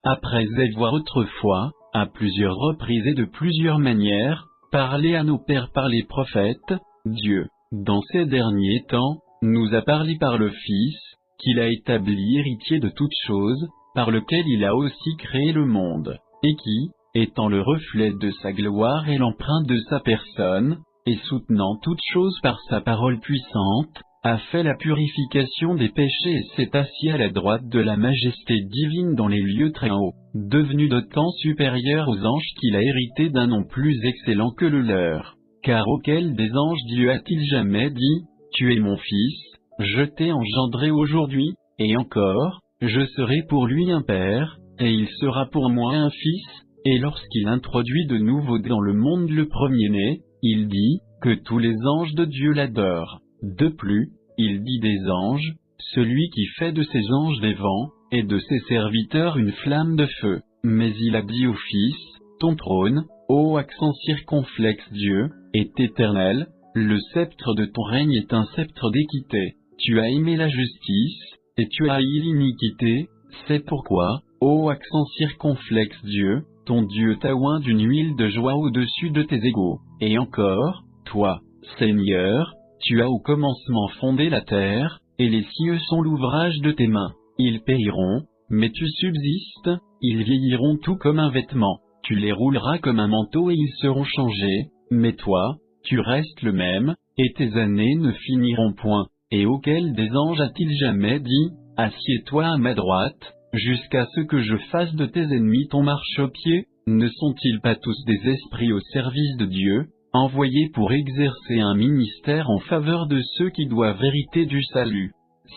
après avoir autrefois, à plusieurs reprises et de plusieurs manières, parlé à nos pères par les prophètes, Dieu, dans ces derniers temps, nous a parlé par le Fils, qu'il a établi héritier de toutes choses, par lequel il a aussi créé le monde, et qui, étant le reflet de sa gloire et l'empreinte de sa personne, et soutenant toutes choses par sa parole puissante, a fait la purification des péchés et s'est assis à la droite de la majesté divine dans les lieux très hauts, devenu d'autant supérieur aux anges qu'il a hérité d'un nom plus excellent que le leur. Car auquel des anges Dieu a-t-il jamais dit, « Tu es mon fils, je t'ai engendré aujourd'hui, et encore, je serai pour lui un père, et il sera pour moi un fils », et lorsqu'il introduit de nouveau dans le monde le premier-né, il dit, que tous les anges de Dieu l'adorent. De plus, il dit des anges, celui qui fait de ses anges des vents, et de ses serviteurs une flamme de feu. Mais il a dit au Fils, ton trône, ô accent circonflexe Dieu, est éternel, le sceptre de ton règne est un sceptre d'équité. Tu as aimé la justice, et tu as haï l'iniquité, c'est pourquoi, ô accent circonflexe Dieu, ton Dieu t'a oint d'une huile de joie au-dessus de tes égaux. Et encore, toi, Seigneur, tu as au commencement fondé la terre, et les cieux sont l'ouvrage de tes mains. Ils périront, mais tu subsistes, ils vieilliront tout comme un vêtement. Tu les rouleras comme un manteau et ils seront changés, mais toi, tu restes le même, et tes années ne finiront point. Et auquel des anges a-t-il jamais dit, assieds-toi à ma droite, jusqu'à ce que je fasse de tes ennemis ton marchepied? Ne sont-ils pas tous des esprits au service de Dieu, envoyés pour exercer un ministère en faveur de ceux qui doivent hériter du salut?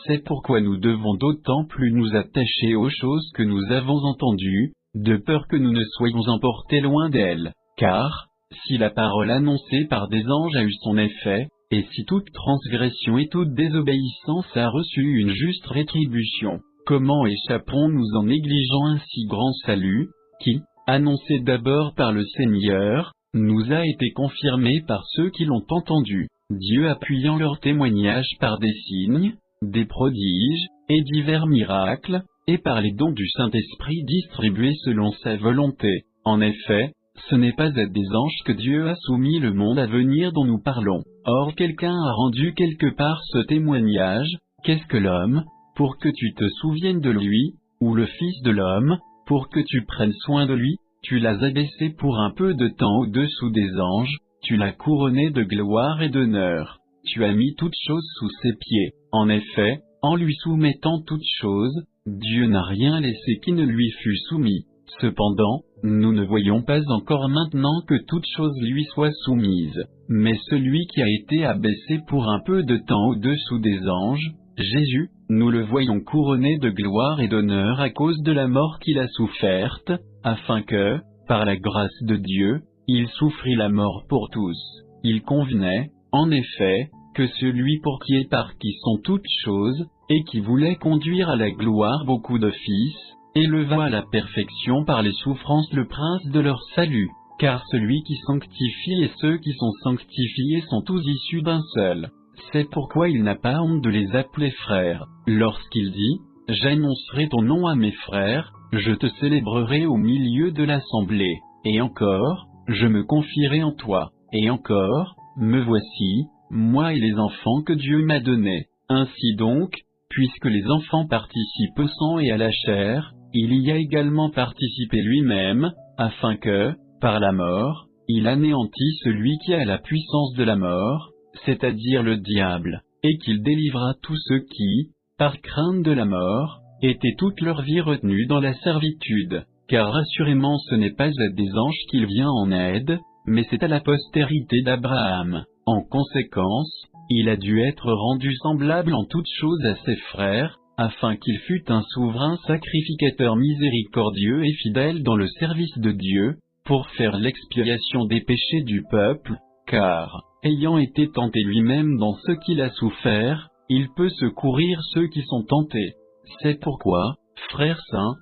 C'est pourquoi nous devons d'autant plus nous attacher aux choses que nous avons entendues, de peur que nous ne soyons emportés loin d'elles. Car, si la parole annoncée par des anges a eu son effet, et si toute transgression et toute désobéissance a reçu une juste rétribution, comment échapperons-nous en négligeant un si grand salut, qui, annoncé d'abord par le Seigneur, nous a été confirmé par ceux qui l'ont entendu, Dieu appuyant leur témoignage par des signes, des prodiges, et divers miracles, et par les dons du Saint-Esprit distribués selon sa volonté. En effet, ce n'est pas à des anges que Dieu a soumis le monde à venir dont nous parlons. Or quelqu'un a rendu quelque part ce témoignage, qu'est-ce que l'homme, pour que tu te souviennes de lui, ou le Fils de l'homme, pour que tu prennes soin de lui? Tu l'as abaissé pour un peu de temps au-dessous des anges, tu l'as couronné de gloire et d'honneur. Tu as mis toutes choses sous ses pieds. En effet, en lui soumettant toutes choses, Dieu n'a rien laissé qui ne lui fût soumis. Cependant, nous ne voyons pas encore maintenant que toutes choses lui soient soumises. Mais celui qui a été abaissé pour un peu de temps au-dessous des anges, Jésus, nous le voyons couronné de gloire et d'honneur à cause de la mort qu'il a soufferte, afin que, par la grâce de Dieu, il souffrit la mort pour tous. Il convenait, en effet, que celui pour qui et par qui sont toutes choses, et qui voulait conduire à la gloire beaucoup de fils, éleva à la perfection par les souffrances le prince de leur salut. Car celui qui sanctifie et ceux qui sont sanctifiés sont tous issus d'un seul. C'est pourquoi il n'a pas honte de les appeler frères. Lorsqu'il dit, « J'annoncerai ton nom à mes frères, je te célébrerai au milieu de l'assemblée. » Et encore, « Je me confierai en toi. » Et encore, « Me voici, moi et les enfants que Dieu m'a donnés. » Ainsi donc, puisque les enfants participent au sang et à la chair, il y a également participé lui-même, afin que, par la mort, il anéantit celui qui a la puissance de la mort, c'est-à-dire le diable, et qu'il délivra tous ceux qui, par crainte de la mort, étaient toute leur vie retenus dans la servitude. Car assurément ce n'est pas à des anges qu'il vient en aide, mais c'est à la postérité d'Abraham. En conséquence, il a dû être rendu semblable en toutes choses à ses frères, afin qu'il fût un souverain sacrificateur miséricordieux et fidèle dans le service de Dieu, pour faire l'expiation des péchés du peuple, car, ayant été tenté lui-même dans ce qu'il a souffert, il peut secourir ceux qui sont tentés. C'est pourquoi, frères saints,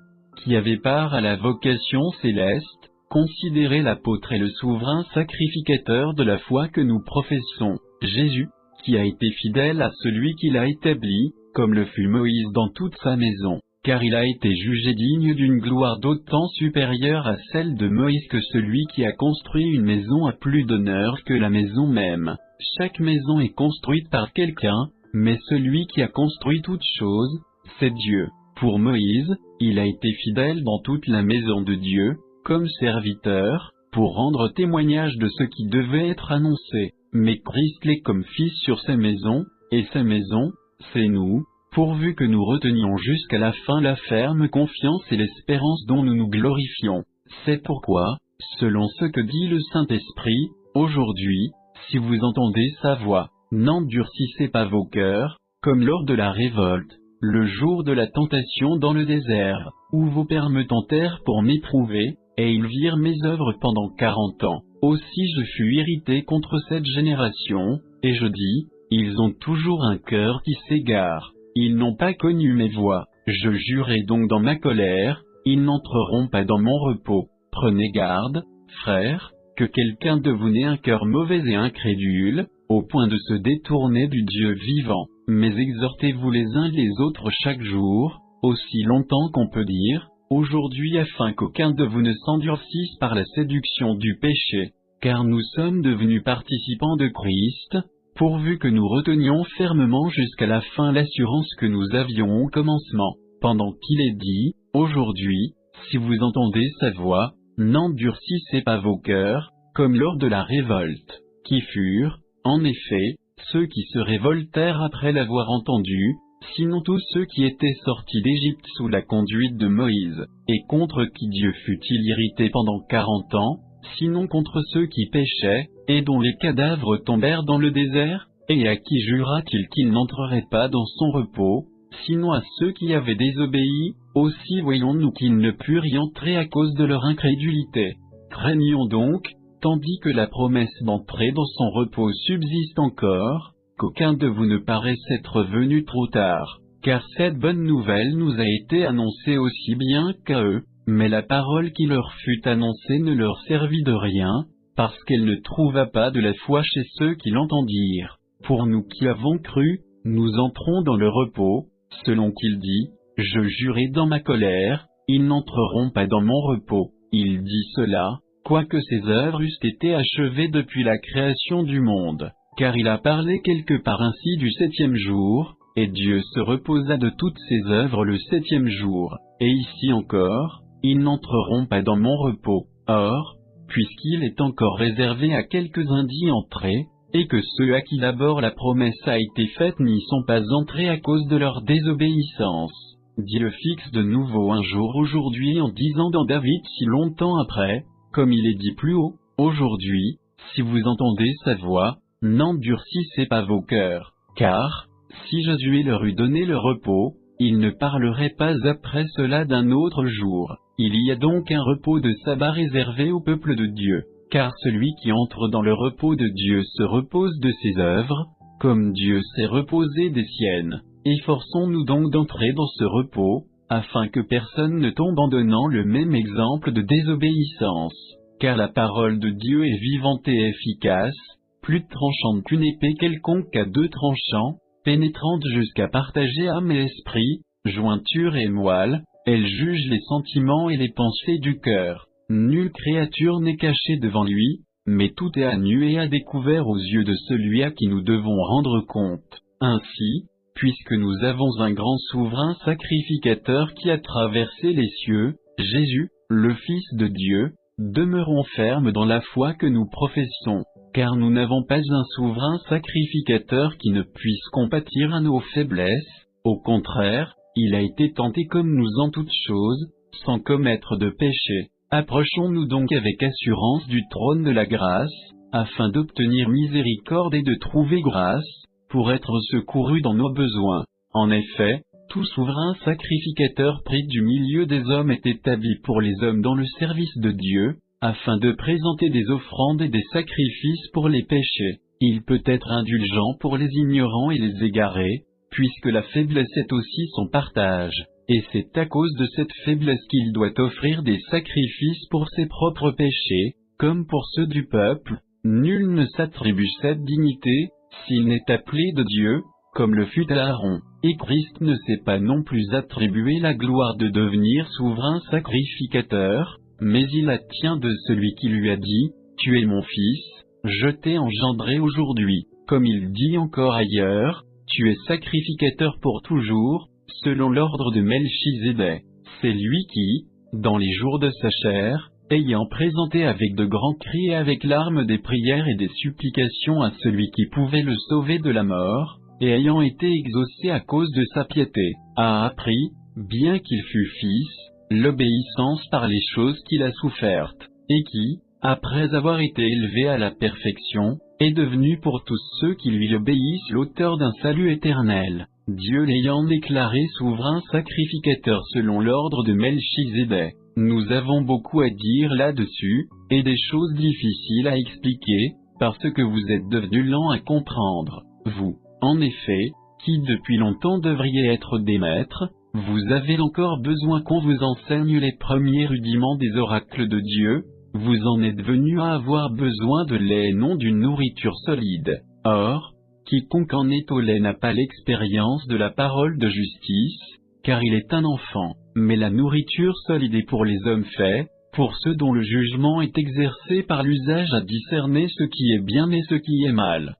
qui avez part à la vocation céleste, considérez l'apôtre et le souverain sacrificateur de la foi que nous professons, Jésus, qui a été fidèle à celui qui l'a établi, comme le fut Moïse dans toute sa maison. car il a été jugé digne d'une gloire d'autant supérieure à celle de Moïse que celui qui a construit une maison a plus d'honneur que la maison même. Chaque maison est construite par quelqu'un, mais celui qui a construit toute chose, c'est Dieu. Pour Moïse, il a été fidèle dans toute la maison de Dieu, comme serviteur, pour rendre témoignage de ce qui devait être annoncé. Mais Christ l'est comme fils sur sa maison, et sa maison, c'est nous, pourvu que nous retenions jusqu'à la fin la ferme confiance et l'espérance dont nous nous glorifions. C'est pourquoi, selon ce que dit le Saint-Esprit, aujourd'hui, si vous entendez sa voix, n'endurcissez pas vos cœurs, comme lors de la révolte, le jour de la tentation dans le désert, où vos pères me tentèrent pour m'éprouver, et ils virent mes œuvres pendant 40 ans. Aussi je fus irrité contre cette génération, et je dis, ils ont toujours un cœur qui s'égare. Ils n'ont pas connu mes voies. Je jurai donc dans ma colère, ils n'entreront pas dans mon repos. Prenez garde, frères, que quelqu'un de vous n'ait un cœur mauvais et incrédule, au point de se détourner du Dieu vivant. Mais exhortez-vous les uns les autres chaque jour, aussi longtemps qu'on peut dire, aujourd'hui, afin qu'aucun de vous ne s'endurcisse par la séduction du péché. Car nous sommes devenus participants de Christ, pourvu que nous retenions fermement jusqu'à la fin l'assurance que nous avions au commencement, pendant qu'il est dit, aujourd'hui, si vous entendez sa voix, n'endurcissez pas vos cœurs, comme lors de la révolte, qui furent, en effet, ceux qui se révoltèrent après l'avoir entendu, sinon tous ceux qui étaient sortis d'Égypte sous la conduite de Moïse, et contre qui Dieu fut-il irrité pendant 40 ans, sinon contre ceux qui péchaient, et dont les cadavres tombèrent dans le désert, et à qui jura-t-il qu'ils n'entreraient pas dans son repos, sinon à ceux qui avaient désobéi, aussi voyons-nous qu'ils ne purent y entrer à cause de leur incrédulité. Craignons donc, tandis que la promesse d'entrer dans son repos subsiste encore, qu'aucun de vous ne paraisse être venu trop tard, car cette bonne nouvelle nous a été annoncée aussi bien qu'à eux, mais la parole qui leur fut annoncée ne leur servit de rien, parce qu'elle ne trouva pas de la foi chez ceux qui l'entendirent. Pour nous qui avons cru, nous entrons dans le repos, selon qu'il dit, « Je jurai dans ma colère, ils n'entreront pas dans mon repos. » Il dit cela, quoique ses œuvres eussent été achevées depuis la création du monde, car il a parlé quelque part ainsi du 7e jour, et Dieu se reposa de toutes ses œuvres le 7e jour, et ici encore, ils n'entreront pas dans mon repos. Or, puisqu'il est encore réservé à quelques-uns d'y entrer, et que ceux à qui d'abord la promesse a été faite n'y sont pas entrés à cause de leur désobéissance, Dieu fixe de nouveau un jour aujourd'hui en disant dans David si longtemps après, comme il est dit plus haut, aujourd'hui, si vous entendez sa voix, n'endurcissez pas vos cœurs, car, si Josué leur eût donné le repos, il ne parlerait pas après cela d'un autre jour. Il y a donc un repos de sabbat réservé au peuple de Dieu, car celui qui entre dans le repos de Dieu se repose de ses œuvres, comme Dieu s'est reposé des siennes. Efforçons-nous donc d'entrer dans ce repos, afin que personne ne tombe en donnant le même exemple de désobéissance, car la parole de Dieu est vivante et efficace, plus tranchante qu'une épée quelconque à 2 tranchants, pénétrante jusqu'à partager âme et esprit, jointure et moelle, elle juge les sentiments et les pensées du cœur. Nulle créature n'est cachée devant lui, mais tout est à nu et à découvert aux yeux de celui à qui nous devons rendre compte. Ainsi, puisque nous avons un grand souverain sacrificateur qui a traversé les cieux, Jésus, le Fils de Dieu, demeurons fermes dans la foi que nous professons, car nous n'avons pas un souverain sacrificateur qui ne puisse compatir à nos faiblesses, au contraire, il a été tenté comme nous en toutes choses, sans commettre de péché. Approchons-nous donc avec assurance du trône de la grâce, afin d'obtenir miséricorde et de trouver grâce, pour être secourus dans nos besoins. En effet, tout souverain sacrificateur pris du milieu des hommes est établi pour les hommes dans le service de Dieu, afin de présenter des offrandes et des sacrifices pour les péchés. Il peut être indulgent pour les ignorants et les égarés, puisque la faiblesse est aussi son partage, et c'est à cause de cette faiblesse qu'il doit offrir des sacrifices pour ses propres péchés, comme pour ceux du peuple. Nul ne s'attribue cette dignité, s'il n'est appelé de Dieu, comme le fut Aaron. et Christ ne s'est pas non plus attribué la gloire de devenir souverain sacrificateur, mais il la tient de celui qui lui a dit, « Tu es mon fils, je t'ai engendré aujourd'hui », comme il dit encore ailleurs, « Tu es sacrificateur pour toujours, selon l'ordre de Melchizedek ». C'est lui qui, dans les jours de sa chair, ayant présenté avec de grands cris et avec larmes des prières et des supplications à celui qui pouvait le sauver de la mort, et ayant été exaucé à cause de sa piété, a appris, bien qu'il fût fils, l'obéissance par les choses qu'il a souffertes, et qui, après avoir été élevé à la perfection, est devenu pour tous ceux qui lui obéissent l'auteur d'un salut éternel, Dieu l'ayant déclaré souverain sacrificateur selon l'ordre de Melchizedek. Nous avons beaucoup à dire là-dessus, et des choses difficiles à expliquer, parce que vous êtes devenus lents à comprendre, vous, en effet, qui depuis longtemps devriez être des maîtres, vous avez encore besoin qu'on vous enseigne les premiers rudiments des oracles de Dieu, vous en êtes venus à avoir besoin de lait et non d'une nourriture solide. Or, quiconque en est au lait n'a pas l'expérience de la parole de justice, car il est un enfant, mais la nourriture solide est pour les hommes faits, pour ceux dont le jugement est exercé par l'usage à discerner ce qui est bien et ce qui est mal.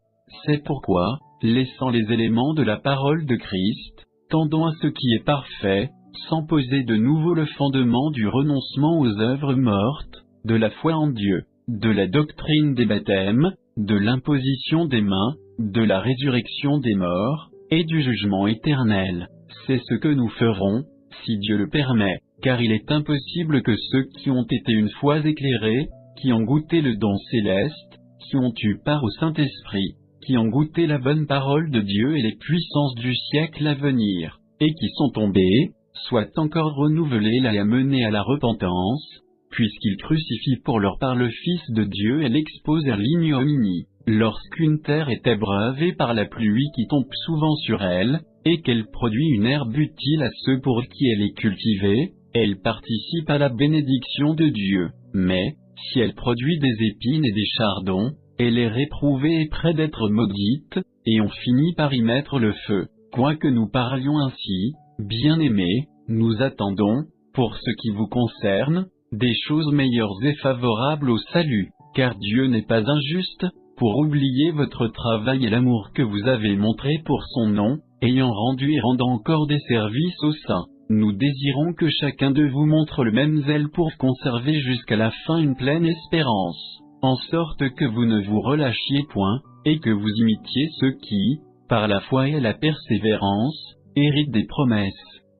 C'est pourquoi, laissant les éléments de la parole de Christ, tendons à ce qui est parfait, sans poser de nouveau le fondement du renoncement aux œuvres mortes, de la foi en Dieu, de la doctrine des baptêmes, de l'imposition des mains, de la résurrection des morts, et du jugement éternel. C'est ce que nous ferons, si Dieu le permet, car il est impossible que ceux qui ont été une fois éclairés, qui ont goûté le don céleste, qui ont eu part au Saint-Esprit, qui ont goûté la bonne parole de Dieu et les puissances du siècle à venir, et qui sont tombés, soient encore renouvelés et amenés à la repentance, puisqu'ils crucifient pour leur part le Fils de Dieu et l'exposent à l'ignominie. Lorsqu'une terre est abreuvée par la pluie qui tombe souvent sur elle, et qu'elle produit une herbe utile à ceux pour qui elle est cultivée, elle participe à la bénédiction de Dieu. Mais, si elle produit des épines et des chardons, elle est réprouvée et près d'être maudite, et on finit par y mettre le feu. Quoique nous parlions ainsi, bien-aimés, nous attendons, pour ce qui vous concerne, des choses meilleures et favorables au salut, car Dieu n'est pas injuste, pour oublier votre travail et l'amour que vous avez montré pour son nom, ayant rendu et rendant encore des services aux saints. Nous désirons que chacun de vous montre le même zèle pour conserver jusqu'à la fin une pleine espérance, en sorte que vous ne vous relâchiez point, et que vous imitiez ceux qui, par la foi et la persévérance, héritent des promesses.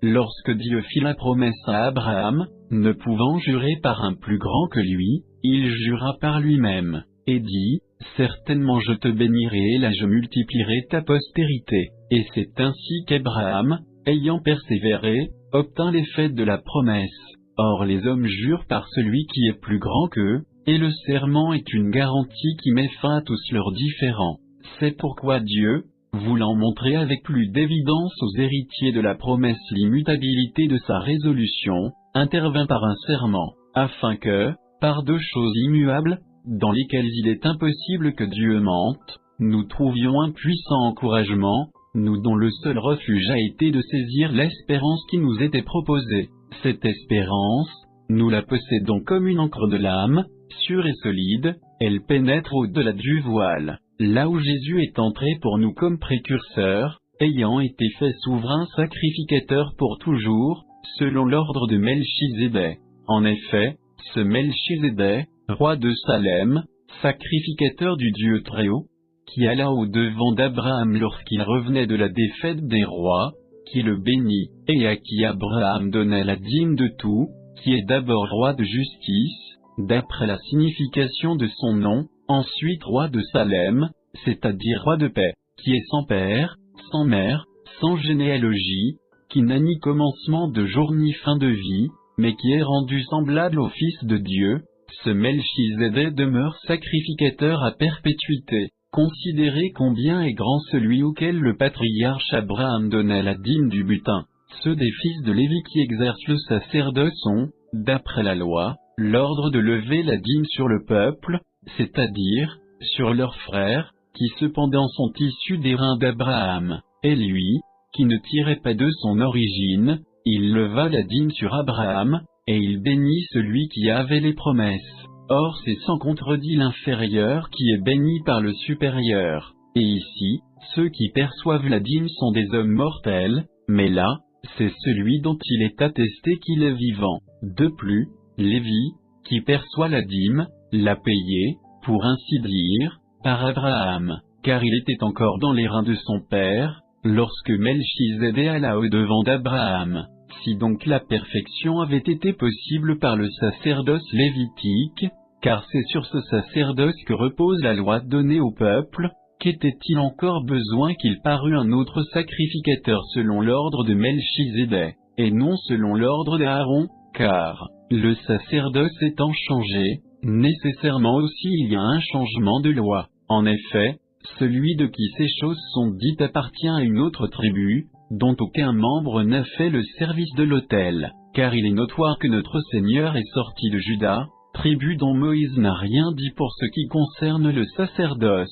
Lorsque Dieu fit la promesse à Abraham, ne pouvant jurer par un plus grand que lui, il jura par lui-même, et dit, « Certainement je te bénirai et là je multiplierai ta postérité. » Et c'est ainsi qu'Abraham, ayant persévéré, obtint l'effet de la promesse. Or les hommes jurent par celui qui est plus grand qu'eux, et le serment est une garantie qui met fin à tous leurs différends. C'est pourquoi Dieu, voulant montrer avec plus d'évidence aux héritiers de la promesse l'immutabilité de sa résolution, intervint par un serment, afin que, par deux choses immuables, dans lesquelles il est impossible que Dieu mente, nous trouvions un puissant encouragement, nous dont le seul refuge a été de saisir l'espérance qui nous était proposée. Cette espérance, nous la possédons comme une encre de l'âme, sûre et solide, elle pénètre au-delà du voile, là où Jésus est entré pour nous comme précurseur, ayant été fait souverain sacrificateur pour toujours, selon l'ordre de Melchizedek. En effet, ce Melchizedek, roi de Salem, sacrificateur du Dieu Très-Haut, qui alla au-devant d'Abraham lorsqu'il revenait de la défaite des rois, qui le bénit, et à qui Abraham donna la dîme de tout, qui est d'abord roi de justice, d'après la signification de son nom, ensuite roi de Salem, c'est-à-dire roi de paix, qui est sans père, sans mère, sans généalogie, qui n'a ni commencement de jour ni fin de vie, mais qui est rendu semblable au Fils de Dieu. Ce Melchizedek demeure sacrificateur à perpétuité. Considérez combien est grand celui auquel le patriarche Abraham donna la dîme du butin. Ceux des fils de Lévi qui exercent le sacerdoce ont, d'après la loi, l'ordre de lever la dîme sur le peuple, c'est-à-dire, sur leurs frères, qui cependant sont issus des reins d'Abraham. Et lui, qui ne tirait pas de son origine, il leva la dîme sur Abraham, et il bénit celui qui avait les promesses. Or c'est sans contredit l'inférieur qui est béni par le supérieur. Et ici, ceux qui perçoivent la dîme sont des hommes mortels, mais là, c'est celui dont il est attesté qu'il est vivant. De plus, Lévi, qui perçoit la dîme, l'a payée, pour ainsi dire, par Abraham, car il était encore dans les reins de son père, lorsque Melchizedek alla au-devant d'Abraham. Si donc la perfection avait été possible par le sacerdoce lévitique, car c'est sur ce sacerdoce que repose la loi donnée au peuple, qu'était-il encore besoin qu'il parût un autre sacrificateur selon l'ordre de Melchizedek, et non selon l'ordre d'Aaron, car, le sacerdoce étant changé, nécessairement aussi il y a un changement de loi. En effet, celui de qui ces choses sont dites appartient à une autre tribu, dont aucun membre n'a fait le service de l'autel, car il est notoire que notre Seigneur est sorti de Juda, tribu dont Moïse n'a rien dit pour ce qui concerne le sacerdoce.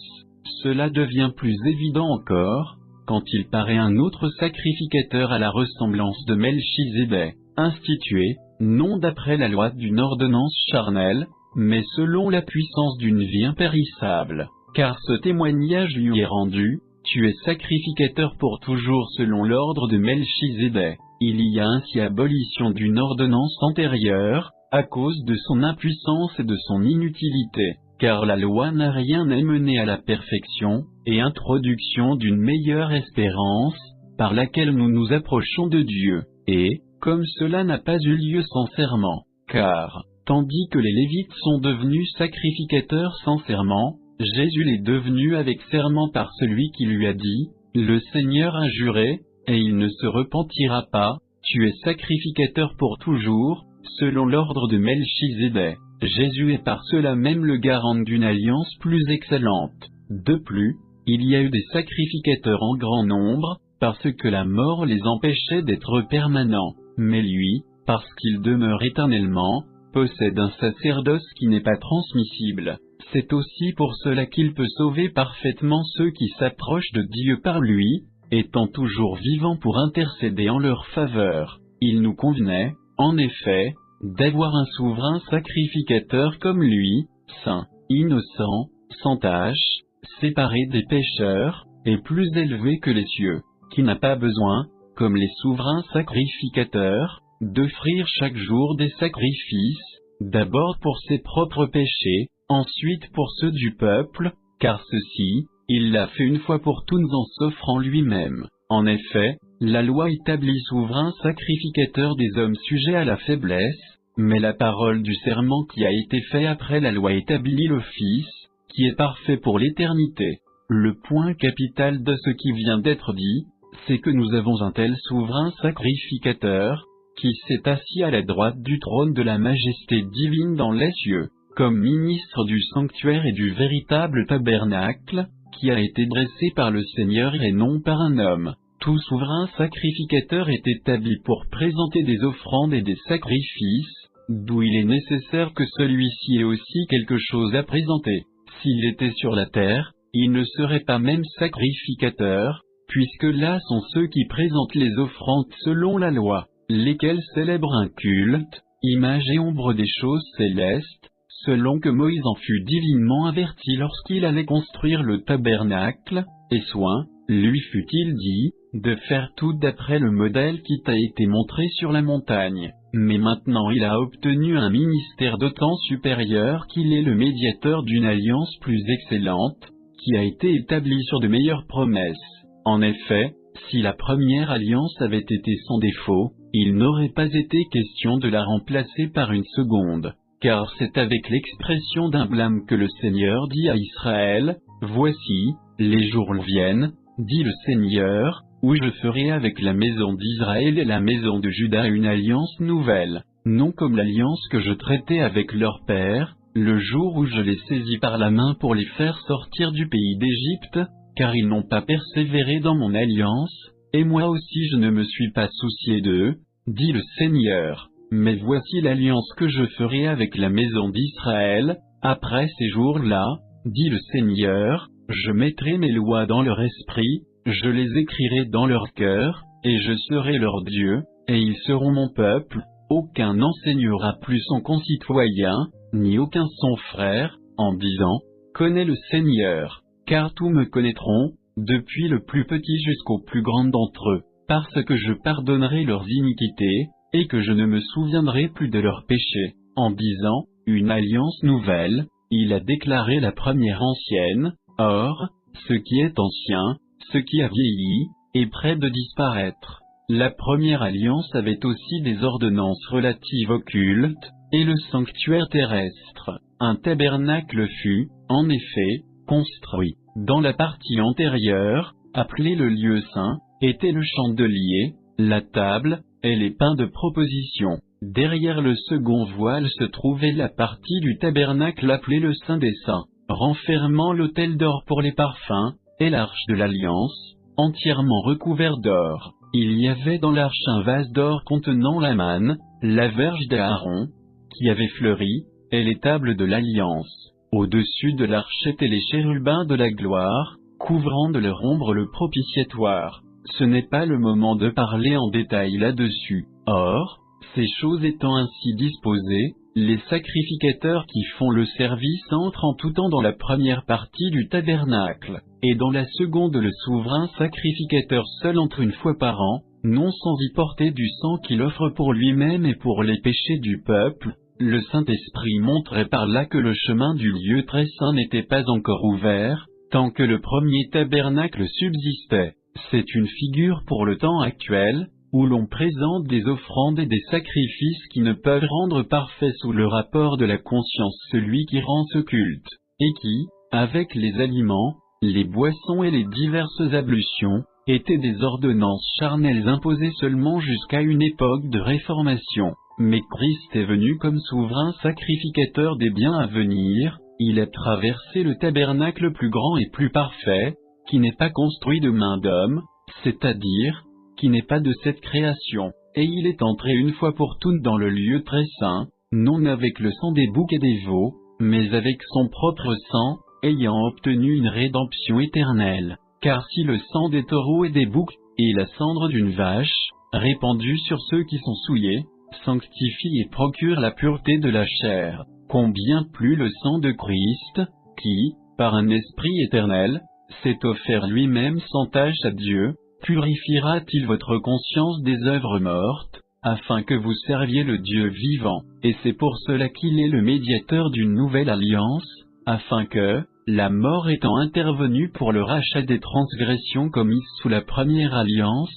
Cela devient plus évident encore, quand il paraît un autre sacrificateur à la ressemblance de Melchizedek, institué, non d'après la loi d'une ordonnance charnelle, mais selon la puissance d'une vie impérissable, car ce témoignage lui est rendu, tu es sacrificateur pour toujours selon l'ordre de Melchizedek. Il y a ainsi abolition d'une ordonnance antérieure, à cause de son impuissance et de son inutilité, car la loi n'a rien amené à la perfection, et introduction d'une meilleure espérance, par laquelle nous nous approchons de Dieu, et, comme cela n'a pas eu lieu sans serment, car, tandis que les Lévites sont devenus sacrificateurs sans serment, Jésus l'est devenu avec serment par celui qui lui a dit, le Seigneur a juré, et il ne se repentira pas, tu es sacrificateur pour toujours, selon l'ordre de Melchizedek. Jésus est par cela même le garant d'une alliance plus excellente. De plus, il y a eu des sacrificateurs en grand nombre, parce que la mort les empêchait d'être permanents, mais lui, parce qu'il demeure éternellement, possède un sacerdoce qui n'est pas transmissible. C'est aussi pour cela qu'il peut sauver parfaitement ceux qui s'approchent de Dieu par lui, étant toujours vivant pour intercéder en leur faveur. Il nous convenait, en effet, d'avoir un souverain sacrificateur comme lui, saint, innocent, sans tache, séparé des pécheurs, et plus élevé que les cieux, qui n'a pas besoin, comme les souverains sacrificateurs, d'offrir chaque jour des sacrifices, d'abord pour ses propres péchés, ensuite pour ceux du peuple, car ceci, il l'a fait une fois pour toutes en s'offrant lui-même. En effet, la loi établit souverain sacrificateur des hommes sujets à la faiblesse, mais la parole du serment qui a été fait après la loi établit le Fils, qui est parfait pour l'éternité. Le point capital de ce qui vient d'être dit, c'est que nous avons un tel souverain sacrificateur, qui s'est assis à la droite du trône de la majesté divine dans les cieux, comme ministre du sanctuaire et du véritable tabernacle, qui a été dressé par le Seigneur et non par un homme. Tout souverain sacrificateur est établi pour présenter des offrandes et des sacrifices, d'où il est nécessaire que celui-ci ait aussi quelque chose à présenter. S'il était sur la terre, il ne serait pas même sacrificateur, puisque là sont ceux qui présentent les offrandes selon la loi, lesquels célèbrent un culte, image et ombre des choses célestes, selon que Moïse en fut divinement averti lorsqu'il allait construire le tabernacle, et soin, lui fut-il dit, de faire tout d'après le modèle qui t'a été montré sur la montagne. Mais maintenant il a obtenu un ministère d'autant supérieur qu'il est le médiateur d'une alliance plus excellente, qui a été établie sur de meilleures promesses. En effet, si la première alliance avait été sans défaut, il n'aurait pas été question de la remplacer par une seconde. Car c'est avec l'expression d'un blâme que le Seigneur dit à Israël, « Voici, les jours viennent, dit le Seigneur, où je ferai avec la maison d'Israël et la maison de Juda une alliance nouvelle, non comme l'alliance que je traitais avec leur père, le jour où je les saisis par la main pour les faire sortir du pays d'Égypte, car ils n'ont pas persévéré dans mon alliance, et moi aussi je ne me suis pas soucié d'eux, dit le Seigneur. Mais voici l'alliance que je ferai avec la maison d'Israël, après ces jours-là, dit le Seigneur, je mettrai mes lois dans leur esprit, je les écrirai dans leur cœur, et je serai leur Dieu, et ils seront mon peuple. Aucun n'enseignera plus son concitoyen, ni aucun son frère, en disant, connais le Seigneur, car tous me connaîtront, depuis le plus petit jusqu'au plus grand d'entre eux, parce que je pardonnerai leurs iniquités, et que je ne me souviendrai plus de leurs péchés. En disant, une alliance nouvelle, il a déclaré la première ancienne. Or, ce qui est ancien, ce qui a vieilli, est près de disparaître. La première alliance avait aussi des ordonnances relatives au culte, et le sanctuaire terrestre. Un tabernacle fut, en effet, construit. Dans la partie antérieure, appelée le lieu saint, était le chandelier, la table, et les pains de proposition. Derrière le second voile se trouvait la partie du tabernacle appelée le Saint des Saints, renfermant l'autel d'or pour les parfums, et l'arche de l'alliance, entièrement recouvert d'or. Il y avait dans l'arche un vase d'or contenant la manne, la verge d'Aaron, qui avait fleuri, et les tables de l'alliance. Au-dessus de l'arche étaient les chérubins de la gloire, couvrant de leur ombre le propitiatoire. Ce n'est pas le moment de parler en détail là-dessus. Or, ces choses étant ainsi disposées, les sacrificateurs qui font le service entrent en tout temps dans la première partie du tabernacle, et dans la seconde le souverain sacrificateur seul entre une fois par an, non sans y porter du sang qu'il offre pour lui-même et pour les péchés du peuple. Le Saint-Esprit montrait par là que le chemin du lieu très saint n'était pas encore ouvert, tant que le premier tabernacle subsistait. C'est une figure pour le temps actuel, où l'on présente des offrandes et des sacrifices qui ne peuvent rendre parfait sous le rapport de la conscience celui qui rend ce culte, et qui, avec les aliments, les boissons et les diverses ablutions, étaient des ordonnances charnelles imposées seulement jusqu'à une époque de réformation. Mais Christ est venu comme souverain sacrificateur des biens à venir, il a traversé le tabernacle plus grand et plus parfait, qui n'est pas construit de main d'homme, c'est-à-dire, qui n'est pas de cette création, et il est entré une fois pour toutes dans le lieu très saint, non avec le sang des boucs et des veaux, mais avec son propre sang, ayant obtenu une rédemption éternelle. Car si le sang des taureaux et des boucs, et la cendre d'une vache, répandue sur ceux qui sont souillés, sanctifie et procure la pureté de la chair, combien plus le sang de Christ, qui, par un esprit éternel, s'est offert lui-même sans tache à Dieu, purifiera-t-il votre conscience des œuvres mortes, afin que vous serviez le Dieu vivant. Et c'est pour cela qu'il est le médiateur d'une nouvelle alliance, afin que, la mort étant intervenue pour le rachat des transgressions commises sous la première alliance,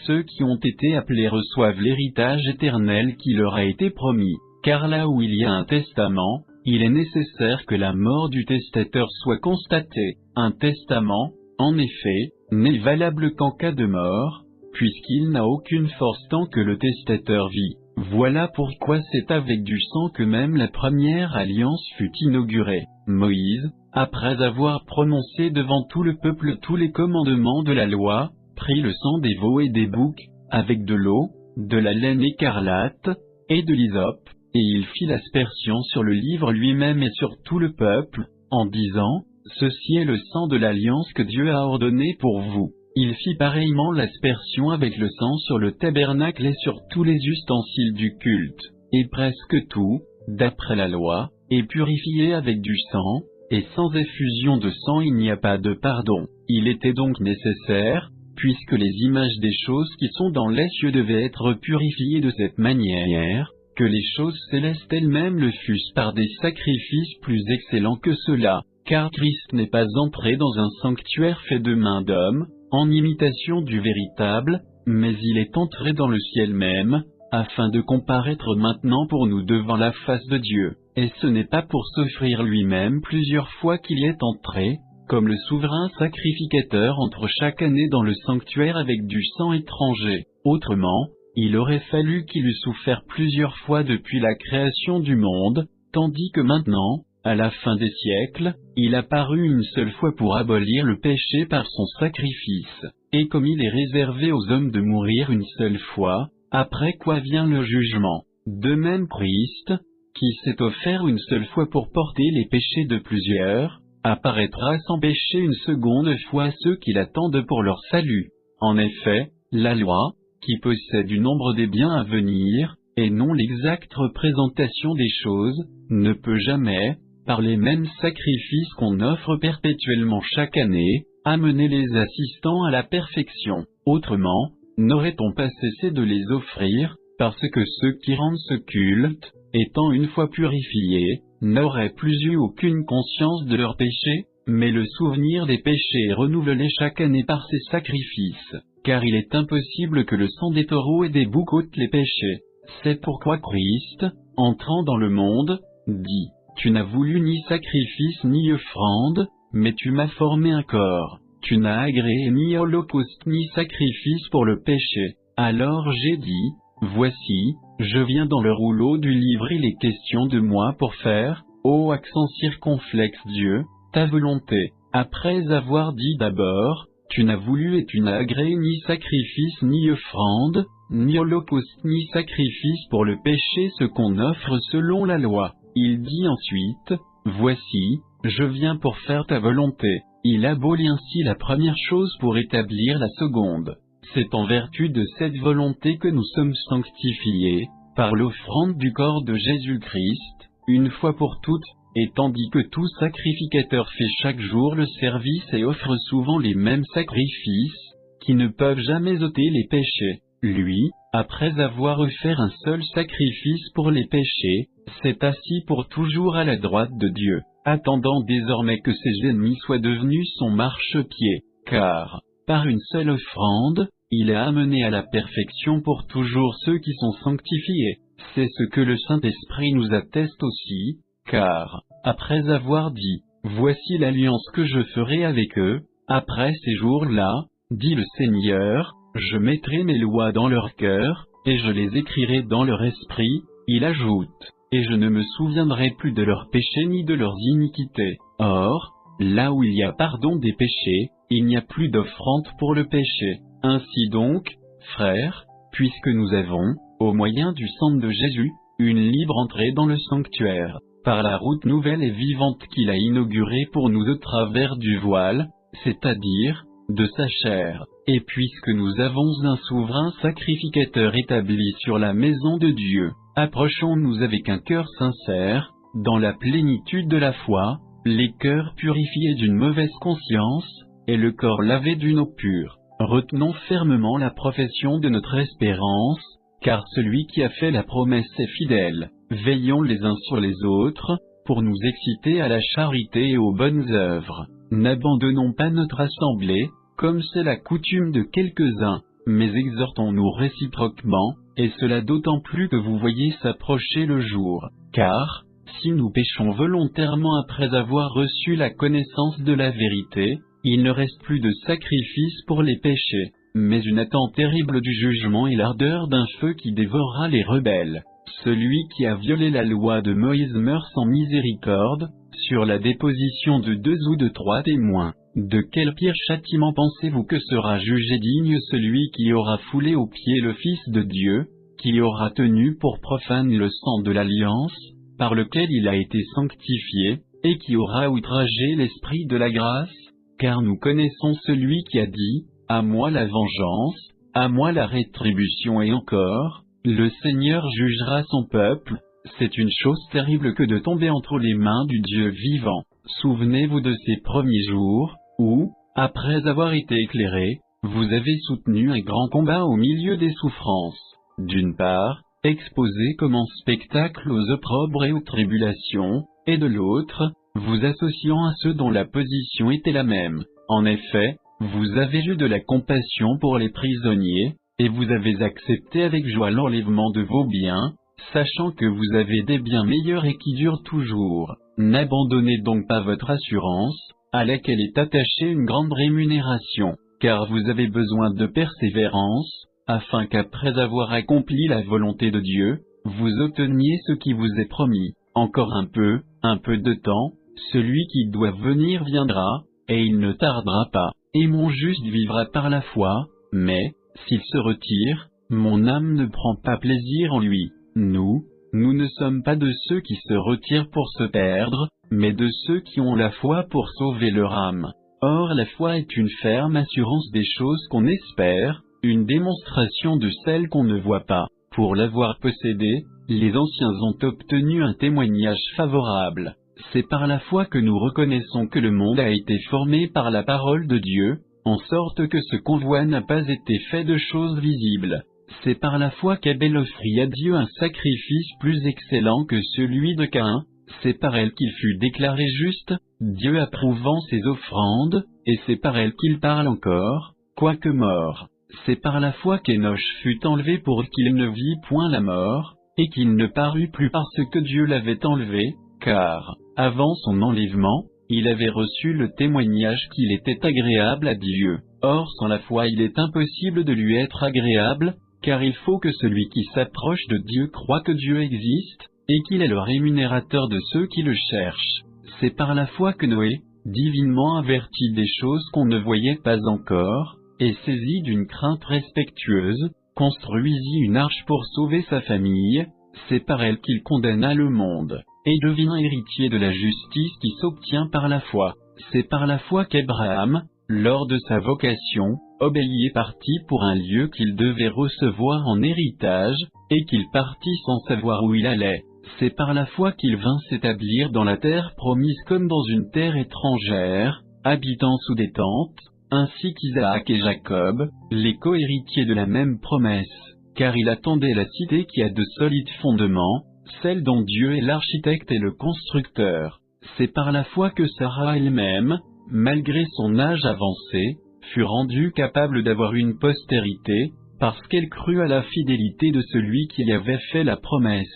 ceux qui ont été appelés reçoivent l'héritage éternel qui leur a été promis. Car là où il y a un testament, il est nécessaire que la mort du testateur soit constatée. Un testament, en effet, n'est valable qu'en cas de mort, puisqu'il n'a aucune force tant que le testateur vit. Voilà pourquoi c'est avec du sang que même la première alliance fut inaugurée. Moïse, après avoir prononcé devant tout le peuple tous les commandements de la loi, prit le sang des veaux et des boucs, avec de l'eau, de la laine écarlate, et de l'hysope, et il fit l'aspersion sur le livre lui-même et sur tout le peuple, en disant, « Ceci est le sang de l'alliance que Dieu a ordonné pour vous. » Il fit pareillement l'aspersion avec le sang sur le tabernacle et sur tous les ustensiles du culte, et presque tout, d'après la loi, est purifié avec du sang, et sans effusion de sang il n'y a pas de pardon. Il était donc nécessaire, puisque les images des choses qui sont dans les cieux devaient être purifiées de cette manière, que les choses célestes elles-mêmes le fussent par des sacrifices plus excellents que ceux-là, car Christ n'est pas entré dans un sanctuaire fait de main d'homme, en imitation du véritable, mais il est entré dans le ciel même, afin de comparaître maintenant pour nous devant la face de Dieu. Et ce n'est pas pour s'offrir lui-même plusieurs fois qu'il y est entré, comme le souverain sacrificateur entre chaque année dans le sanctuaire avec du sang étranger. Autrement, il aurait fallu qu'il eût souffert plusieurs fois depuis la création du monde, tandis que maintenant, à la fin des siècles, il a paru une seule fois pour abolir le péché par son sacrifice. Et comme il est réservé aux hommes de mourir une seule fois, après quoi vient le jugement. De même Christ, qui s'est offert une seule fois pour porter les péchés de plusieurs, apparaîtra sans péché une seconde fois à ceux qui l'attendent pour leur salut. En effet, la loi, qui possède du nombre des biens à venir, et non l'exacte représentation des choses, ne peut jamais, par les mêmes sacrifices qu'on offre perpétuellement chaque année, amener les assistants à la perfection. Autrement, n'aurait-on pas cessé de les offrir, parce que ceux qui rendent ce culte, étant une fois purifiés, n'auraient plus eu aucune conscience de leurs péchés, mais le souvenir des péchés est renouvelé chaque année par ces sacrifices, car il est impossible que le sang des taureaux et des boucs ôte les péchés. C'est pourquoi Christ, entrant dans le monde, dit, « Tu n'as voulu ni sacrifice ni offrande, mais tu m'as formé un corps. Tu n'as agréé ni holocauste ni sacrifice pour le péché. Alors j'ai dit, voici, je viens dans le rouleau du livre, il est question de moi pour faire, ô accent circonflexe Dieu, ta volonté. » Après avoir dit d'abord, tu n'as voulu et tu n'as agréé ni sacrifice ni offrande, ni holocauste ni sacrifice pour le péché, ce qu'on offre selon la loi. Il dit ensuite, voici, je viens pour faire ta volonté. Il abolit ainsi la première chose pour établir la seconde. C'est en vertu de cette volonté que nous sommes sanctifiés, par l'offrande du corps de Jésus-Christ, une fois pour toutes, et tandis que tout sacrificateur fait chaque jour le service et offre souvent les mêmes sacrifices, qui ne peuvent jamais ôter les péchés, lui, après avoir offert un seul sacrifice pour les péchés, s'est assis pour toujours à la droite de Dieu, attendant désormais que ses ennemis soient devenus son marchepied, car, par une seule offrande, il a amené à la perfection pour toujours ceux qui sont sanctifiés. C'est ce que le Saint-Esprit nous atteste aussi, car, après avoir dit, « Voici l'alliance que je ferai avec eux, après ces jours-là, dit le Seigneur, je mettrai mes lois dans leur cœur, et je les écrirai dans leur esprit, » il ajoute, « Et je ne me souviendrai plus de leurs péchés ni de leurs iniquités. » Or, là où il y a pardon des péchés, il n'y a plus d'offrande pour le péché. Ainsi donc, frères, puisque nous avons, au moyen du sang de Jésus, une libre entrée dans le sanctuaire, par la route nouvelle et vivante qu'il a inaugurée pour nous au travers du voile, c'est-à-dire, de sa chair, et puisque nous avons un souverain sacrificateur établi sur la maison de Dieu, approchons-nous avec un cœur sincère, dans la plénitude de la foi, les cœurs purifiés d'une mauvaise conscience, et le corps lavé d'une eau pure. Retenons fermement la profession de notre espérance, car celui qui a fait la promesse est fidèle. Veillons les uns sur les autres, pour nous exciter à la charité et aux bonnes œuvres. N'abandonnons pas notre assemblée, comme c'est la coutume de quelques-uns, mais exhortons-nous réciproquement, et cela d'autant plus que vous voyez s'approcher le jour. Car, si nous péchons volontairement après avoir reçu la connaissance de la vérité, il ne reste plus de sacrifice pour les péchés, mais une attente terrible du jugement et l'ardeur d'un feu qui dévorera les rebelles. Celui qui a violé la loi de Moïse meurt sans miséricorde, sur la déposition de 2 ou de 3 témoins. De quel pire châtiment pensez-vous que sera jugé digne celui qui aura foulé aux pieds le Fils de Dieu, qui aura tenu pour profane le sang de l'alliance, par lequel il a été sanctifié, et qui aura outragé l'Esprit de la grâce? Car nous connaissons celui qui a dit, « À moi la vengeance, à moi la rétribution et encore, le Seigneur jugera son peuple. » C'est une chose terrible que de tomber entre les mains du Dieu vivant. Souvenez-vous de ces premiers jours, où, après avoir été éclairé, vous avez soutenu un grand combat au milieu des souffrances. D'une part, exposé comme en spectacle aux opprobres et aux tribulations, et de l'autre, vous associant à ceux dont la position était la même. En effet, vous avez eu de la compassion pour les prisonniers, et vous avez accepté avec joie l'enlèvement de vos biens, sachant que vous avez des biens meilleurs et qui durent toujours. N'abandonnez donc pas votre assurance, à laquelle est attachée une grande rémunération, car vous avez besoin de persévérance, afin qu'après avoir accompli la volonté de Dieu, vous obteniez ce qui vous est promis. Encore un peu de temps, celui qui doit venir viendra, et il ne tardera pas, et mon juste vivra par la foi, mais, s'il se retire, mon âme ne prend pas plaisir en lui. Nous ne sommes pas de ceux qui se retirent pour se perdre, mais de ceux qui ont la foi pour sauver leur âme. Or la foi est une ferme assurance des choses qu'on espère, une démonstration de celles qu'on ne voit pas. Pour l'avoir possédée, les anciens ont obtenu un témoignage favorable. C'est par la foi que nous reconnaissons que le monde a été formé par la parole de Dieu, en sorte que ce qu'on voit n'a pas été fait de choses visibles. C'est par la foi qu'Abel offrit à Dieu un sacrifice plus excellent que celui de Caïn. C'est par elle qu'il fut déclaré juste, Dieu approuvant ses offrandes, et c'est par elle qu'il parle encore, quoique mort. C'est par la foi qu'Enoch fut enlevé pour qu'il ne vît point la mort, et qu'il ne parut plus parce que Dieu l'avait enlevé, car, avant son enlèvement, il avait reçu le témoignage qu'il était agréable à Dieu. Or sans la foi il est impossible de lui être agréable, car il faut que celui qui s'approche de Dieu croie que Dieu existe, et qu'il est le rémunérateur de ceux qui le cherchent. C'est par la foi que Noé, divinement averti des choses qu'on ne voyait pas encore, et saisi d'une crainte respectueuse, construisit une arche pour sauver sa famille. C'est par elle qu'il condamna le monde, et devint héritier de la justice qui s'obtient par la foi. C'est par la foi qu'Abraham, lors de sa vocation, obéit et partit pour un lieu qu'il devait recevoir en héritage, et qu'il partit sans savoir où il allait. C'est par la foi qu'il vint s'établir dans la terre promise comme dans une terre étrangère, habitant sous des tentes, ainsi qu'Isaac et Jacob, les co-héritiers de la même promesse, car il attendait la cité qui a de solides fondements, celle dont Dieu est l'architecte et le constructeur. C'est par la foi que Sarah elle-même, malgré son âge avancé, fut rendue capable d'avoir une postérité, parce qu'elle crut à la fidélité de celui qui avait fait la promesse.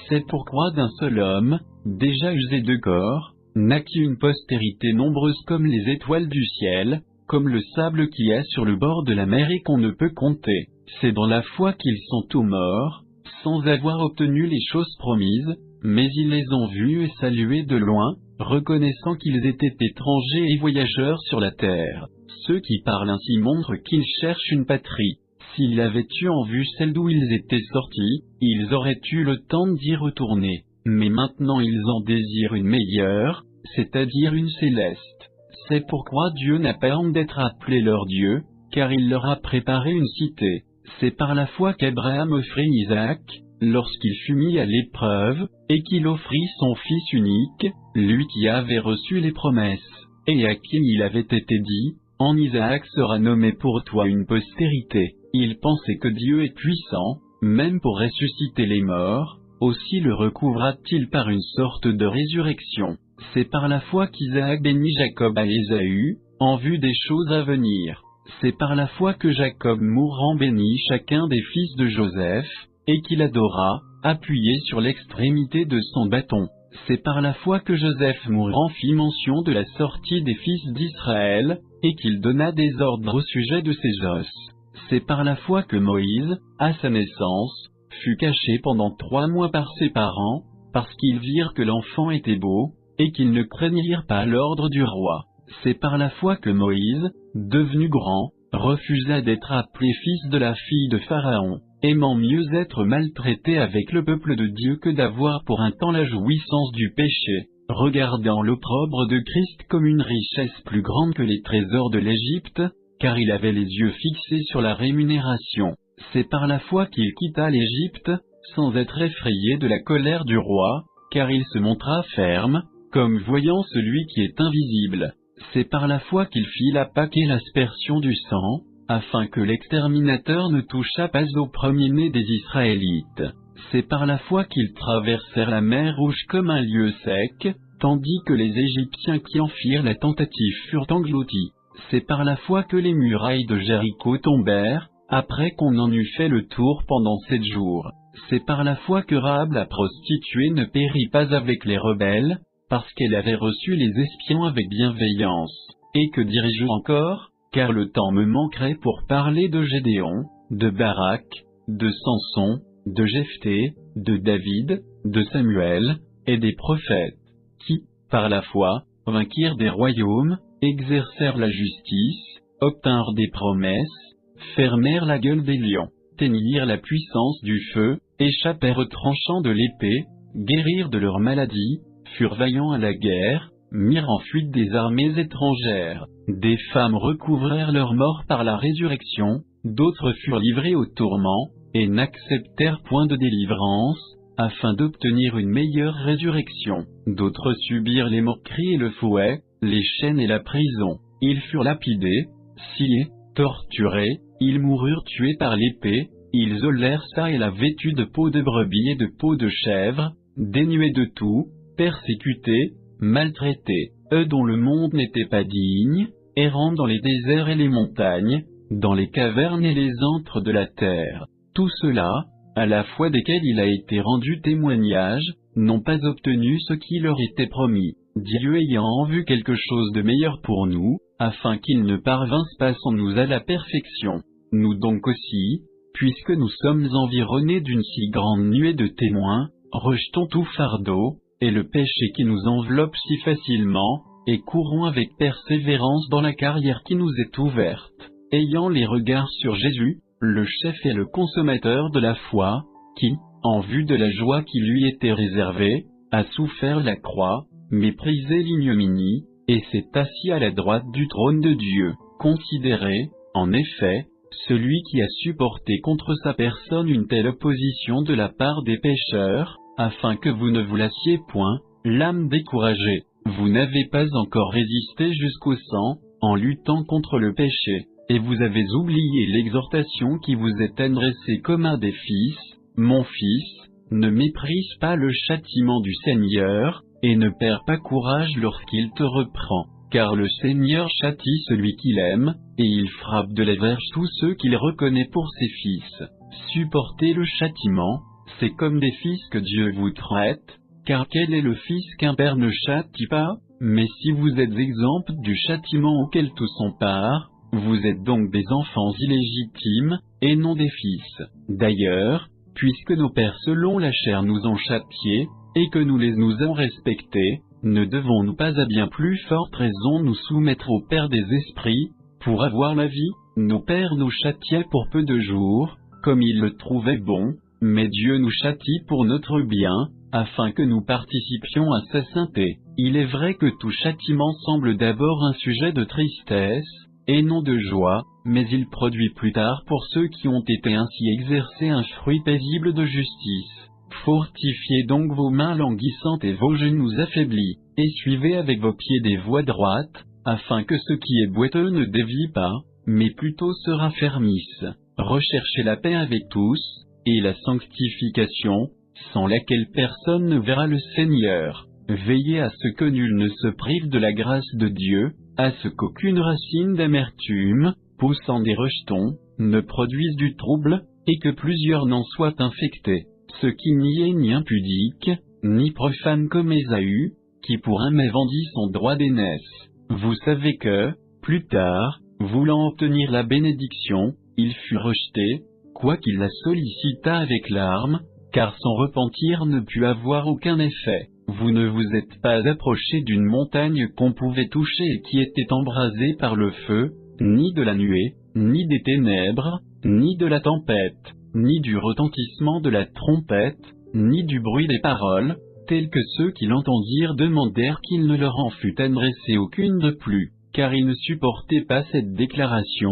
C'est pourquoi d'un seul homme, déjà usé de corps, naquit une postérité nombreuse comme les étoiles du ciel, comme le sable qui est sur le bord de la mer et qu'on ne peut compter. C'est dans la foi qu'ils sont tous morts, sans avoir obtenu les choses promises, mais ils les ont vus et salués de loin, reconnaissant qu'ils étaient étrangers et voyageurs sur la terre. Ceux qui parlent ainsi montrent qu'ils cherchent une patrie. S'ils avaient eu en vue celle d'où ils étaient sortis, ils auraient eu le temps d'y retourner. Mais maintenant ils en désirent une meilleure, c'est-à-dire une céleste. C'est pourquoi Dieu n'a pas honte d'être appelé leur Dieu, car il leur a préparé une cité. C'est par la foi qu'Abraham offrit Isaac, lorsqu'il fut mis à l'épreuve, et qu'il offrit son fils unique, lui qui avait reçu les promesses, et à qui il avait été dit, « En Isaac sera nommé pour toi une postérité ». Il pensait que Dieu est puissant, même pour ressusciter les morts, aussi le recouvra-t-il par une sorte de résurrection. C'est par la foi qu'Isaac bénit Jacob à Ésaü, en vue des choses à venir. C'est par la foi que Jacob mourant bénit chacun des fils de Joseph, et qu'il adora, appuyé sur l'extrémité de son bâton. C'est par la foi que Joseph mourant fit mention de la sortie des fils d'Israël, et qu'il donna des ordres au sujet de ses os. C'est par la foi que Moïse, à sa naissance, fut caché pendant 3 mois par ses parents, parce qu'ils virent que l'enfant était beau, et qu'ils ne craignirent pas l'ordre du roi. C'est par la foi que Moïse, devenu grand, refusa d'être appelé fils de la fille de Pharaon, aimant mieux être maltraité avec le peuple de Dieu que d'avoir pour un temps la jouissance du péché, regardant l'opprobre de Christ comme une richesse plus grande que les trésors de l'Égypte, car il avait les yeux fixés sur la rémunération. C'est par la foi qu'il quitta l'Égypte, sans être effrayé de la colère du roi, car il se montra ferme, comme voyant celui qui est invisible. C'est par la foi qu'il fit la Pâque et l'aspersion du sang, afin que l'exterminateur ne touchât pas au premier-né des Israélites. C'est par la foi qu'ils traversèrent la mer Rouge comme un lieu sec, tandis que les Égyptiens qui en firent la tentative furent engloutis. C'est par la foi que les murailles de Jéricho tombèrent, après qu'on en eut fait le tour pendant 7 jours. C'est par la foi que Rahab la prostituée ne périt pas avec les rebelles, parce qu'elle avait reçu les espions avec bienveillance. Et que dirai-je encore, car le temps me manquerait pour parler de Gédéon, de Barak, de Samson, de Jephthé, de David, de Samuel, et des prophètes, qui, par la foi, vainquirent des royaumes, exercèrent la justice, obtinrent des promesses, fermèrent la gueule des lions, teignirent la puissance du feu, échappèrent aux tranchants de l'épée, guérirent de leurs maladies, furent vaillants à la guerre, mirent en fuite des armées étrangères. Des femmes recouvrèrent leur mort par la résurrection, d'autres furent livrées au tourment, et n'acceptèrent point de délivrance, afin d'obtenir une meilleure résurrection. D'autres subirent les moqueries et le fouet, les chaînes et la prison. Ils furent lapidés, sciés, torturés, ils moururent tués par l'épée, ils olèrent ça et la vêtue de peau de brebis et de peau de chèvre, dénués de tout, persécutés, maltraités, eux dont le monde n'était pas digne, errant dans les déserts et les montagnes, dans les cavernes et les antres de la terre. Tout cela, à la fois desquels il a été rendu témoignage, n'ont pas obtenu ce qui leur était promis, Dieu ayant en vue quelque chose de meilleur pour nous, afin qu'ils ne parvinssent pas sans nous à la perfection. Nous donc aussi, puisque nous sommes environnés d'une si grande nuée de témoins, rejetons tout fardeau, et le péché qui nous enveloppe si facilement, et courons avec persévérance dans la carrière qui nous est ouverte, ayant les regards sur Jésus, le chef et le consommateur de la foi, qui, en vue de la joie qui lui était réservée, a souffert la croix, méprisé l'ignominie, et s'est assis à la droite du trône de Dieu. Considérez, en effet, celui qui a supporté contre sa personne une telle opposition de la part des pécheurs, afin que vous ne vous lassiez point, l'âme découragée. Vous n'avez pas encore résisté jusqu'au sang, en luttant contre le péché, et vous avez oublié l'exhortation qui vous est adressée comme à des fils. Mon fils, ne méprise pas le châtiment du Seigneur, et ne perds pas courage lorsqu'il te reprend, car le Seigneur châtie celui qu'il aime, et il frappe de la verge tous ceux qu'il reconnaît pour ses fils. Supportez le châtiment, c'est comme des fils que Dieu vous traite, car quel est le fils qu'un père ne châtie pas? Mais si vous êtes exempts du châtiment auquel tous ont part, vous êtes donc des enfants illégitimes, et non des fils. D'ailleurs, puisque nos pères selon la chair nous ont châtiés, et que nous les avons respectés, ne devons-nous pas à bien plus forte raison nous soumettre au Père des esprits, pour avoir la vie? Nos pères nous châtiaient pour peu de jours, comme ils le trouvaient bon, mais Dieu nous châtie pour notre bien, afin que nous participions à sa sainteté. Il est vrai que tout châtiment semble d'abord un sujet de tristesse, et non de joie, mais il produit plus tard pour ceux qui ont été ainsi exercés un fruit paisible de justice. Fortifiez donc vos mains languissantes et vos genoux affaiblis, et suivez avec vos pieds des voies droites, afin que ce qui est boiteux ne dévie pas, mais plutôt se raffermisse. Recherchez la paix avec tous, et la sanctification, sans laquelle personne ne verra le Seigneur. Veillez à ce que nul ne se prive de la grâce de Dieu, à ce qu'aucune racine d'amertume, poussant des rejetons, ne produise du trouble, et que plusieurs n'en soient infectés. Ce qui n'y est ni impudique, ni profane comme Ésaü, qui pour un mets vendit son droit d'aînesse. Vous savez que, plus tard, voulant obtenir la bénédiction, il fut rejeté, quoiqu'il la sollicitât avec larmes, car son repentir ne put avoir aucun effet. Vous ne vous êtes pas approché d'une montagne qu'on pouvait toucher et qui était embrasée par le feu, ni de la nuée, ni des ténèbres, ni de la tempête, ni du retentissement de la trompette, ni du bruit des paroles, tels que ceux qui l'entendirent demandèrent qu'il ne leur en fût adressé aucune de plus, car ils ne supportaient pas cette déclaration: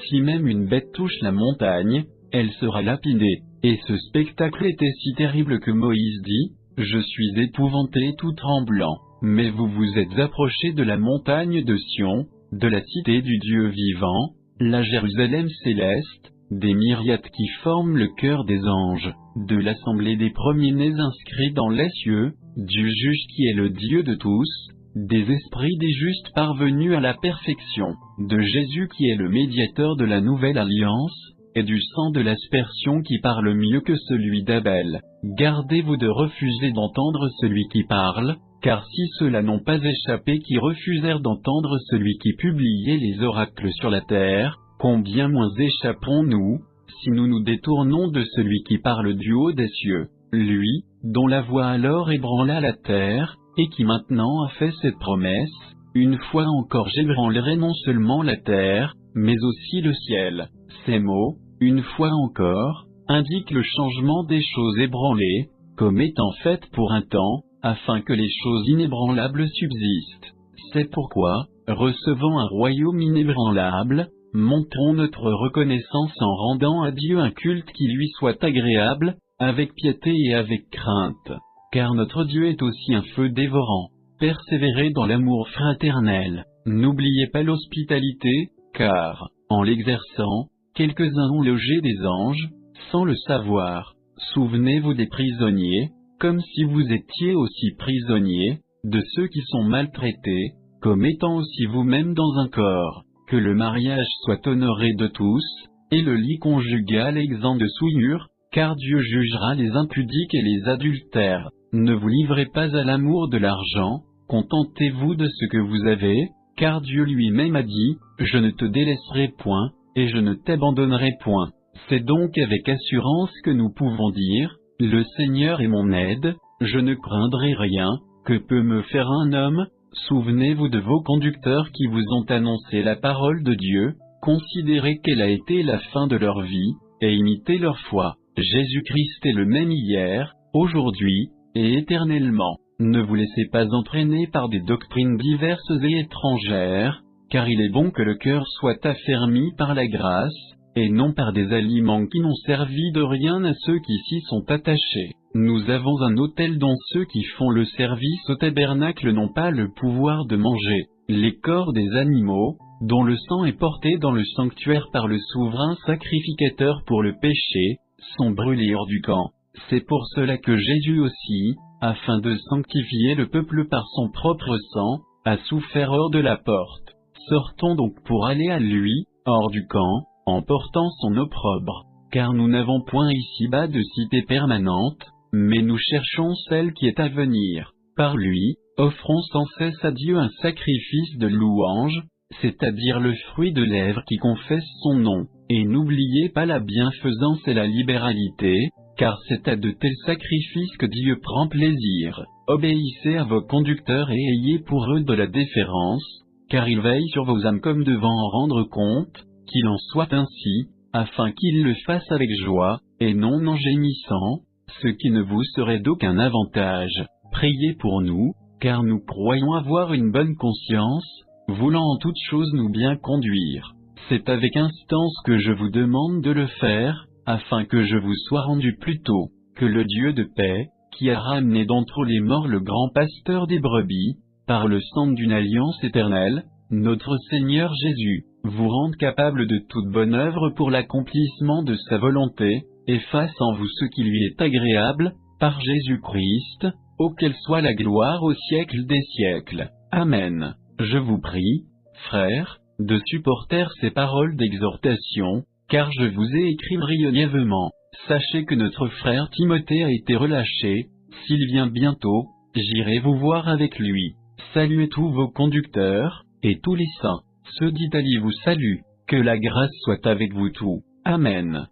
si même une bête touche la montagne, elle sera lapidée. Et ce spectacle était si terrible que Moïse dit: je suis épouvanté tout tremblant. Mais vous vous êtes approchés de la montagne de Sion, de la cité du Dieu vivant, la Jérusalem céleste, des myriades qui forment le cœur des anges, de l'assemblée des premiers-nés inscrits dans les cieux, du juge qui est le Dieu de tous, des esprits des justes parvenus à la perfection, de Jésus qui est le médiateur de la nouvelle alliance, et du sang de l'aspersion qui parle mieux que celui d'Abel. Gardez-vous de refuser d'entendre celui qui parle, car si ceux-là n'ont pas échappé qui refusèrent d'entendre celui qui publiait les oracles sur la terre, combien moins échapperons-nous, si nous nous détournons de celui qui parle du haut des cieux, lui, dont la voix alors ébranla la terre, et qui maintenant a fait cette promesse: une fois encore j'ébranlerai non seulement la terre, mais aussi le ciel. Ces mots, une fois encore, indiquent le changement des choses ébranlées, comme étant faites pour un temps, afin que les choses inébranlables subsistent. C'est pourquoi, recevant un royaume inébranlable, montrons notre reconnaissance en rendant à Dieu un culte qui lui soit agréable, avec piété et avec crainte. Car notre Dieu est aussi un feu dévorant. Persévérez dans l'amour fraternel. N'oubliez pas l'hospitalité, car, en l'exerçant, quelques-uns ont logé des anges, sans le savoir. Souvenez-vous des prisonniers, comme si vous étiez aussi prisonniers, de ceux qui sont maltraités, comme étant aussi vous-même dans un corps. Que le mariage soit honoré de tous, et le lit conjugal exempt de souillure, car Dieu jugera les impudiques et les adultères. Ne vous livrez pas à l'amour de l'argent, contentez-vous de ce que vous avez, car Dieu lui-même a dit, « Je ne te délaisserai point, et je ne t'abandonnerai point ». C'est donc avec assurance que nous pouvons dire, « Le Seigneur est mon aide, je ne craindrai rien, que peut me faire un homme ?» Souvenez-vous de vos conducteurs qui vous ont annoncé la parole de Dieu, considérez quelle a été la fin de leur vie, et imitez leur foi. Jésus-Christ est le même hier, aujourd'hui, et éternellement. Ne vous laissez pas entraîner par des doctrines diverses et étrangères, car il est bon que le cœur soit affermi par la grâce, et non par des aliments qui n'ont servi de rien à ceux qui s'y sont attachés. Nous avons un autel dont ceux qui font le service au tabernacle n'ont pas le pouvoir de manger, les corps des animaux, dont le sang est porté dans le sanctuaire par le souverain sacrificateur pour le péché, sont brûlés hors du camp. C'est pour cela que Jésus aussi, afin de sanctifier le peuple par son propre sang, a souffert hors de la porte. Sortons donc pour aller à lui, hors du camp, en portant son opprobre. Car nous n'avons point ici-bas de cité permanente, mais nous cherchons celle qui est à venir. Par lui, offrons sans cesse à Dieu un sacrifice de louange, c'est-à-dire le fruit de lèvres qui confesse son nom. Et n'oubliez pas la bienfaisance et la libéralité, car c'est à de tels sacrifices que Dieu prend plaisir. Obéissez à vos conducteurs et ayez pour eux de la déférence, car ils veillent sur vos âmes comme devant en rendre compte, qu'il en soit ainsi, afin qu'ils le fassent avec joie, et non en gémissant, ce qui ne vous serait d'aucun avantage. Priez pour nous, car nous croyons avoir une bonne conscience, voulant en toutes choses nous bien conduire. C'est avec instance que je vous demande de le faire, afin que je vous sois rendu plus tôt, que le Dieu de paix, qui a ramené d'entre les morts le grand pasteur des brebis, par le sang d'une alliance éternelle, notre Seigneur Jésus, vous rende capable de toute bonne œuvre pour l'accomplissement de sa volonté, et fasse en vous ce qui lui est agréable, par Jésus-Christ, auquel soit la gloire au siècle des siècles. Amen. Je vous prie, frères, de supporter ces paroles d'exhortation, car je vous ai écrit brièvement. Sachez que notre frère Timothée a été relâché, s'il vient bientôt, j'irai vous voir avec lui. Saluez tous vos conducteurs, et tous les saints. Ceux d'Italie vous saluent, que la grâce soit avec vous tous. Amen.